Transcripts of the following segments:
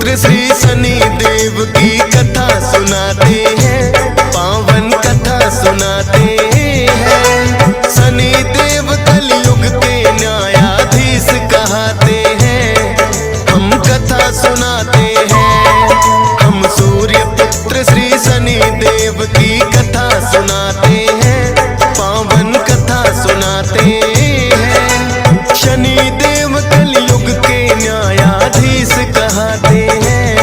पुत्र श्री शनि देव की कथा सुनाते हैं, पावन कथा सुनाते हैं। शनि देव कलयुग के न्यायाधीश कहते हैं, हम कथा सुनाते हैं। हम सूर्य पुत्र श्री शनि देव की कथा सुनाते हैं, पावन कथा सुनाते हैं। शनि देव कलयुग के न्यायाधीश कहते हैं,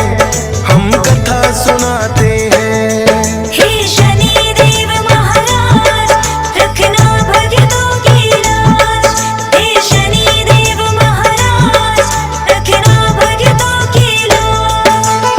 हम कथा सुनाते हैं। हे शनि देव महाराज, रखना भक्तों की लाज। हे शनि देव महाराज, रखना भक्तों की लाज।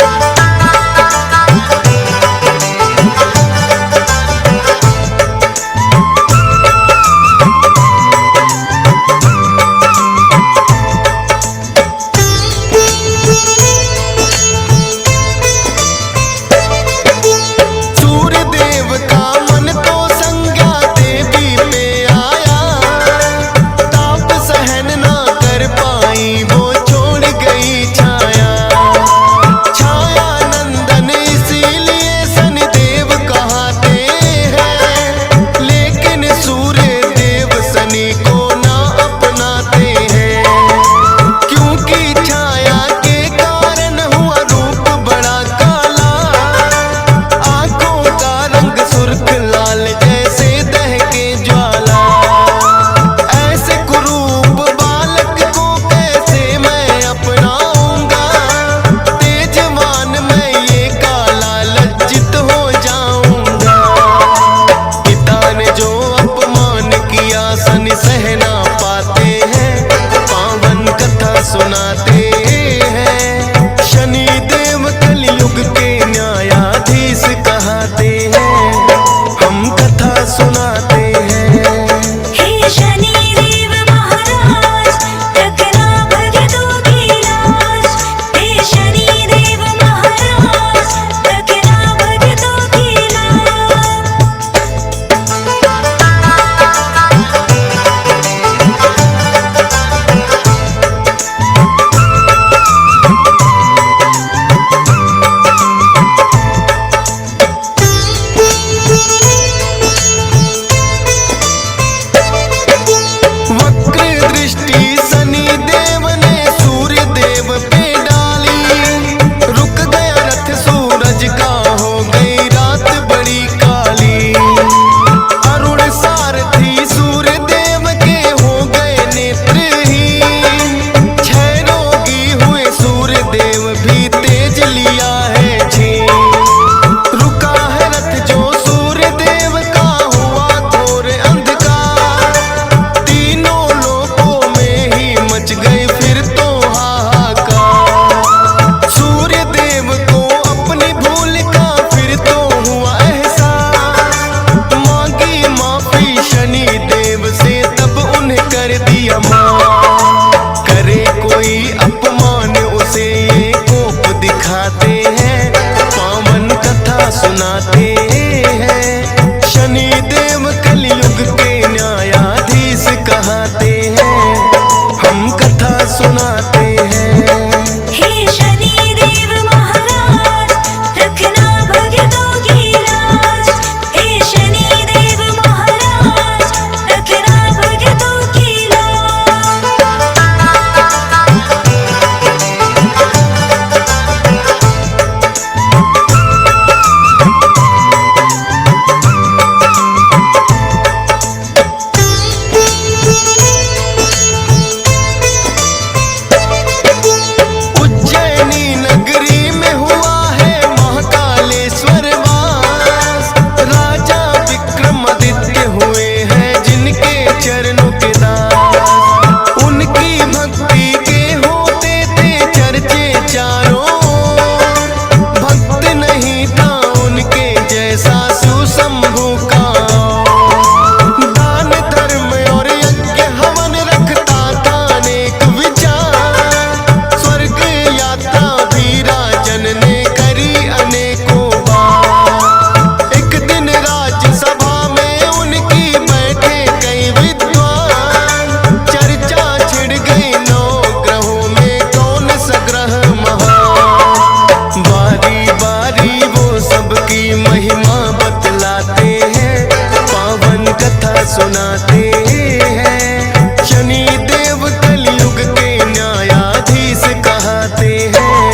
सुनाते हैं। शनि देव कलयुग के न्यायाधीश कहते हैं,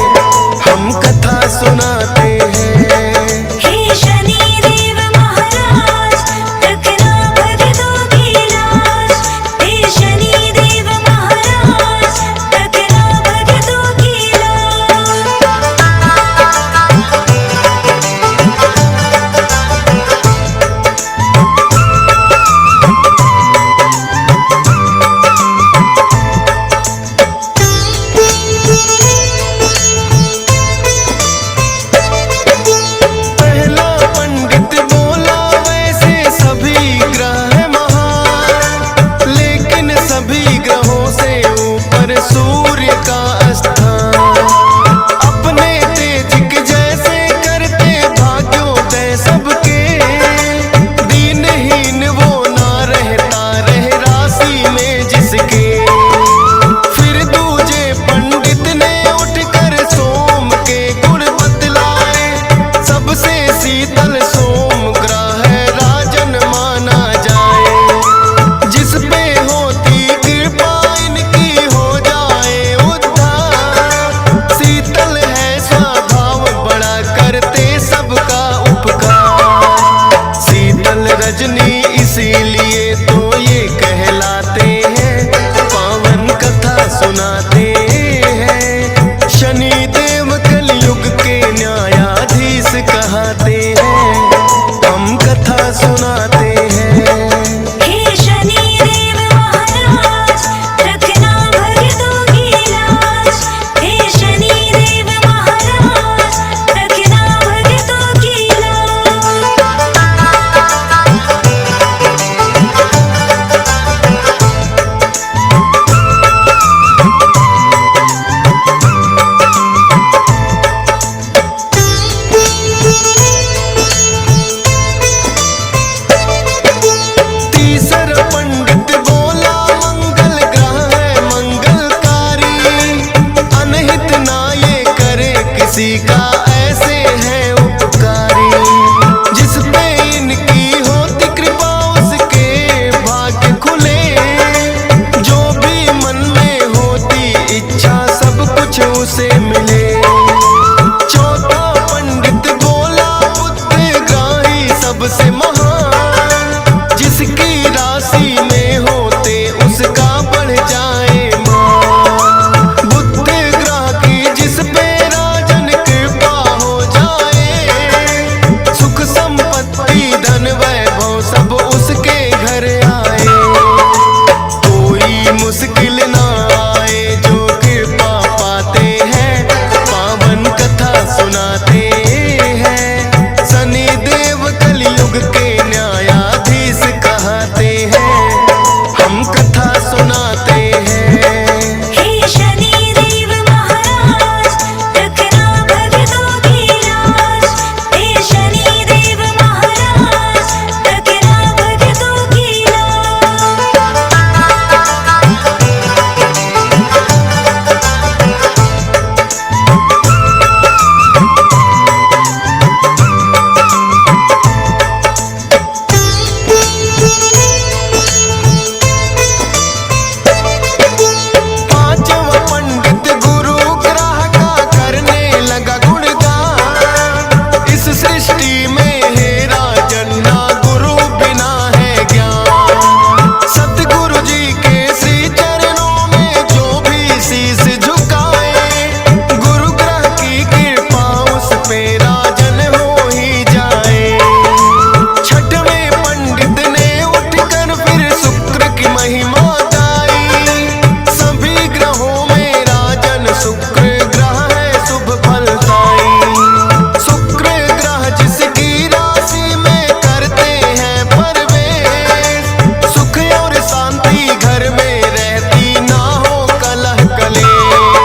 हम कथा सुनाते हैं। हे शनि देव महाराज रखना भक्तों की लाज। हे शनि देव महाराज रखना भक्तों की लाज। पहला पंडित बोला वैसे सभी ग्रह महान, लेकिन सभी ग्रहों से ऊपर सूर्य का स्थान। अपने तेज के जैसे करते भाग्योदय सबके, दीनहीन वो ना रहता रहे राशि में जिसके। फिर दूजे पंडित ने उठकर सोम के गुण बतलाए, सबसे शीतल सोम ग्रह राजन माना जाए। जिस पे होती कृपा इनकी हो जाए उद्धार। शीतल है स्वभाव बड़ा करते सबका उपकार। शीतल रजनी इसीलिए तो ये कहलाते हैं, पावन कथा सुनाते हैं। शनि देव कलयुग के न्यायाधीश कहते हैं, हम कथा सुनाते हैं। हे शनि देव महाराज रखना भक्तों की लाज। हे शनि देव महाराज रखना भक्तों की लाज। तीसरा पंडित बोला मंगल ग्रह है मंगलकारी, अनहित ना ये करे किसी का ऐसे है उपकारी। जिस पे इनकी होती कृपा उसके भाग्य खुले, जो भी मन में होती इच्छा सब कुछ उसे मिले। चौथा पंडित बोला बुद्धिग्राही सबसे महान, जिसकी राशि में होते उसका बढ़ जाए मान। बुद्ध ग्रह की जिस पे राजन कृपा हो जाए, सुख संपत्ति धन वैभव सब उसके घर आए। कोई मुश्किल ना आए जो कृपा पाते हैं, पावन कथा सुनाते हैं। शनि देव कलयुग के न्यायाधीश कहते हैं, हम कथा सुनाते हैं। हे शनि देव महाराज रखना भक्तों की लाज। हे शनि देव महाराज रखना भक्तों की लाज। पांचवा पंडित गुरु ग्रह का करने लगा गुणगान। इस सृष्टि में है राजन ना गुरु बिना है ज्ञान। सतगुरु जी के श्री चरणों में जो भी शीश झुकाए, गुरु ग्रह की कृपा उस पे राजन हो ही जाए। छठवें पंडित ने उठकर फिर शुक्र की महिमा गाई। सभी ग्रहों में राजन शुक्र ग्रह है शुभ फलदाई। शुक्र ग्रह जिसकी राशि में करते हैं प्रवेश, सुख और शांति घर में रहती ना हो कलह कलेश।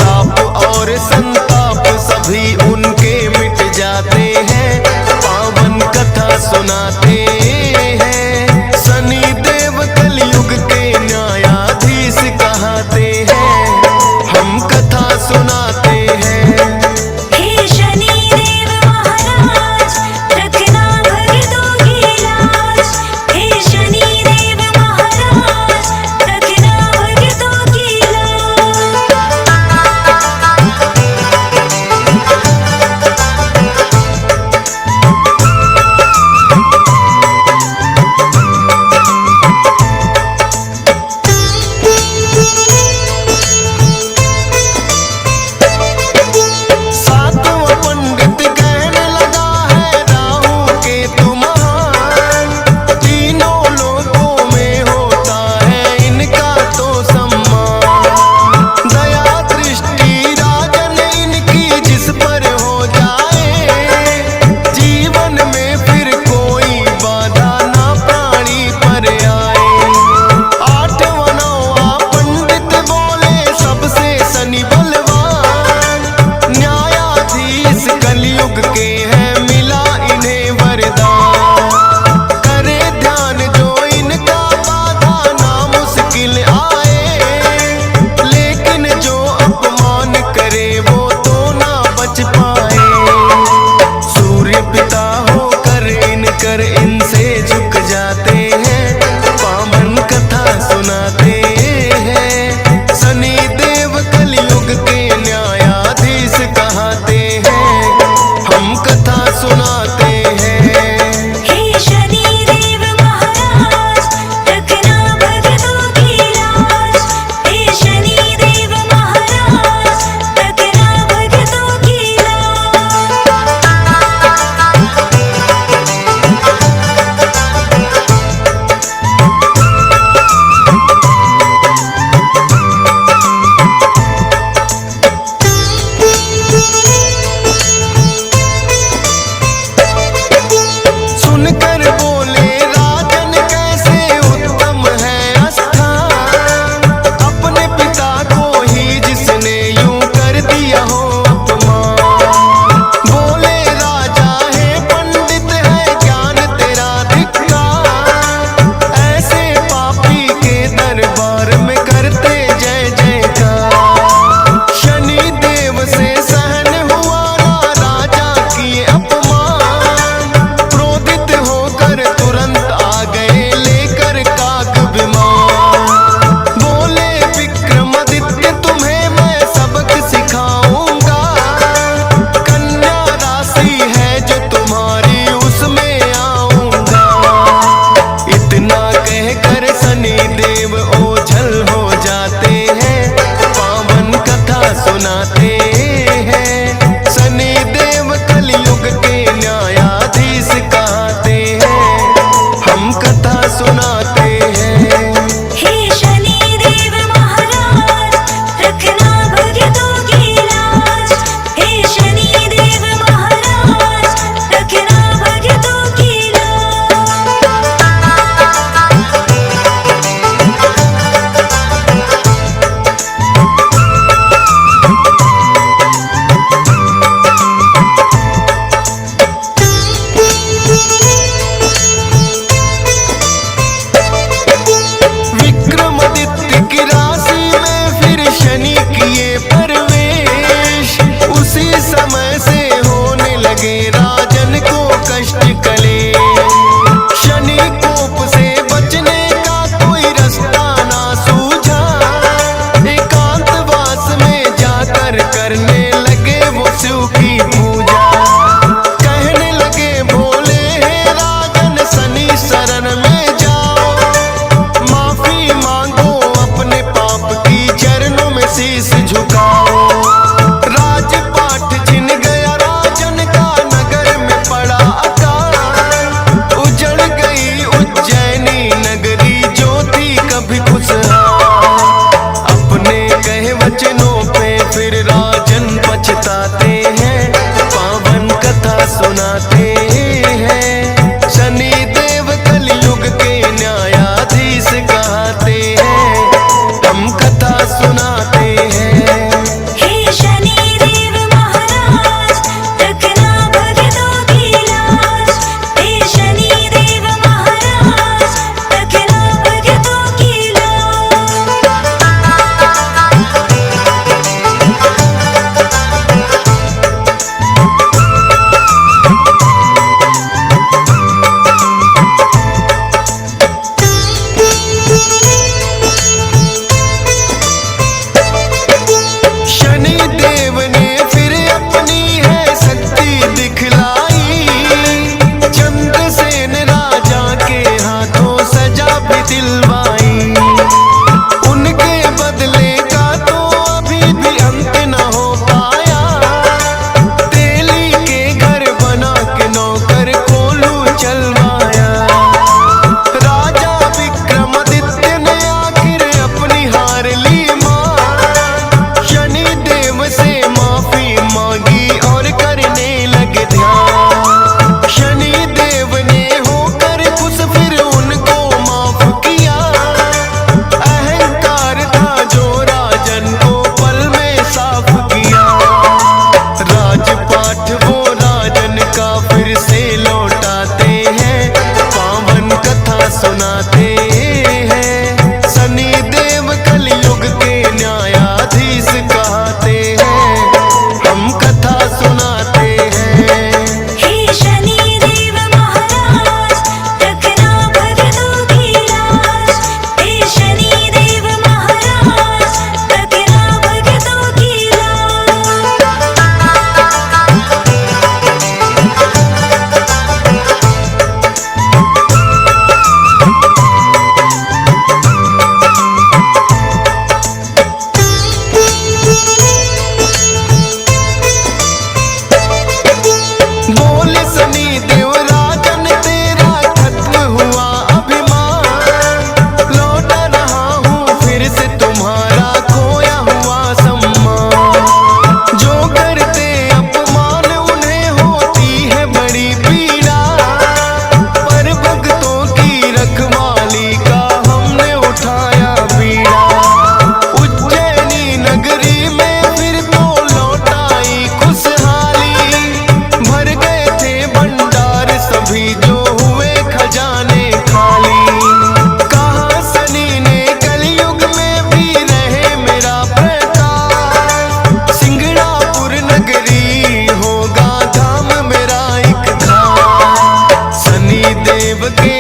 ताप और संताप सभी उनके मिट जाते हैं, पावन कथा सुनाते हैं। शनि देव कलयुग के न्यायाधीश कहते हैं, हम कथा सुनाते हैं। हे शनि देव महाराज रखना भक्तों की लाज। हे शनि देखकर इनसे झुक जाते हैं, पावन कथा सुनाते हैं। शनि देव कलयुग के न्यायाधीश कहते हैं, हम कथा सुनाते हैं। हे शनि देव महाराज, रखना भक्तों की लाज। हे शनि देव महाराज, रखना भक्तों की लाज। शिव के